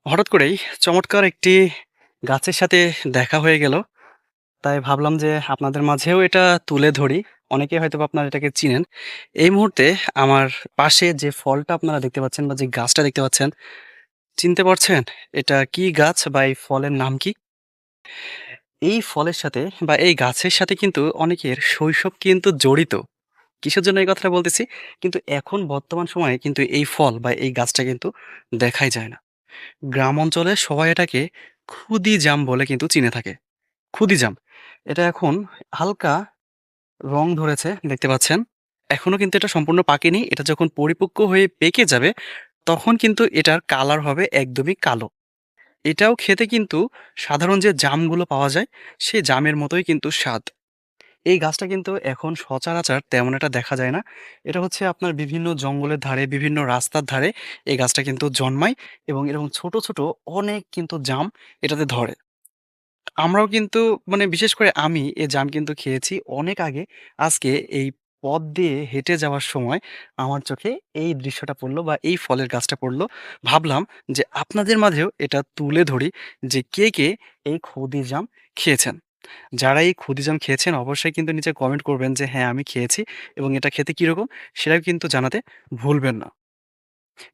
হঠাৎ করেই চমৎকার একটি গাছের সাথে দেখা হয়ে গেল। তাই ভাবলাম যে আপনাদের মাঝেও এটা তুলে ধরি। অনেকেই হয়তোবা আপনারা এটাকে চিনেন। এই মুহূর্তে আমার পাশে যে ফলটা আপনারা দেখতে পাচ্ছেন বা যে গাছটা দেখতে পাচ্ছেন, চিনতে পারছেন? এটা কি গাছ বা এই ফলের নাম কি? এই ফলের সাথে বা এই গাছের সাথে কিন্তু অনেকের শৈশব কিন্তু জড়িত। কিসের জন্য এই কথাটা বলতেছি? কিন্তু এখন বর্তমান সময়ে কিন্তু এই ফল বা এই গাছটা কিন্তু দেখাই যায় না। গ্রাম অঞ্চলে সবাই এটাকে খুদি জাম বলে কিন্তু চিনে থাকে। খুদি জাম। এটা এখন হালকা রং ধরেছে দেখতে পাচ্ছেন। এখনো কিন্তু এটা সম্পূর্ণ পাকেনি। এটা যখন পরিপক্ক হয়ে পেকে যাবে, তখন কিন্তু এটার কালার হবে একদমই কালো। এটাও খেতে কিন্তু সাধারণ যে জামগুলো পাওয়া যায়, সেই জামের মতোই কিন্তু স্বাদ। এই গাছটা কিন্তু এখন সচরাচর তেমন একটা দেখা যায় না। এটা হচ্ছে আপনার বিভিন্ন জঙ্গলের ধারে, বিভিন্ন রাস্তার ধারে এই গাছটা কিন্তু জন্মায় এবং এরকম ছোট, ছোট অনেক কিন্তু জাম এটাতে ধরে। আমরাও কিন্তু মানে বিশেষ করে আমি এই জাম কিন্তু খেয়েছি অনেক আগে। আজকে এই পথ দিয়ে হেঁটে যাওয়ার সময় আমার চোখে এই দৃশ্যটা পড়লো বা এই ফলের গাছটা পড়লো। ভাবলাম যে আপনাদের মাঝেও এটা তুলে ধরি যে কে এই খুদি জাম খেয়েছেন? যারা এই খুদি জাম খেয়েছেন অবশ্যই কিন্তু নিচে কমেন্ট করবেন যে হ্যাঁ, আমি খেয়েছি এবং এটা খেতে কিরকম সেটাও কিন্তু জানাতে ভুলবেন না।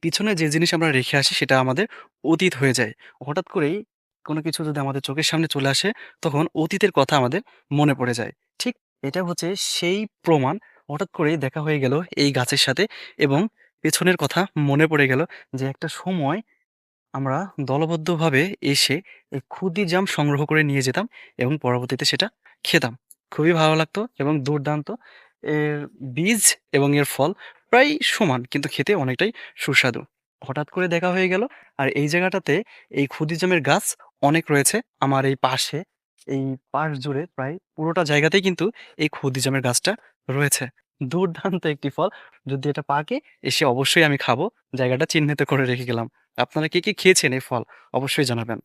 পিছনে যে জিনিস আমরা রেখে আসি সেটা আমাদের অতীত হয়ে যায়। হঠাৎ করেই কোনো কিছু যদি আমাদের চোখের সামনে চলে আসে, তখন অতীতের কথা আমাদের মনে পড়ে যায়। ঠিক এটা হচ্ছে সেই প্রমাণ। হঠাৎ করেই দেখা হয়ে গেল এই গাছের সাথে এবং পেছনের কথা মনে পড়ে গেল যে একটা সময় আমরা দলবদ্ধভাবে এসে এই খুদি জাম সংগ্রহ করে নিয়ে যেতাম এবং পরবর্তীতে সেটা খেতাম। খুবই ভালো লাগতো এবং দুর্দান্ত। এর বীজ এবং এর ফল প্রায় সমান কিন্তু খেতে অনেকটাই সুস্বাদু। হঠাৎ করে দেখা হয়ে গেল আর এই জায়গাটাতে এই খুদি জামের গাছ অনেক রয়েছে। আমার এই পাশে, এই পাশ জুড়ে প্রায় পুরোটা জায়গাতেই কিন্তু এই খুদি জামের গাছটা রয়েছে। দুর্দান্ত একটি ফল। যদি এটা পাকে এসে অবশ্যই আমি খাবো। জায়গাটা চিহ্নিত করে রেখে গেলাম। আপনারা কে খেয়েছেন এই ফল? অবশ্যই জানাবেন।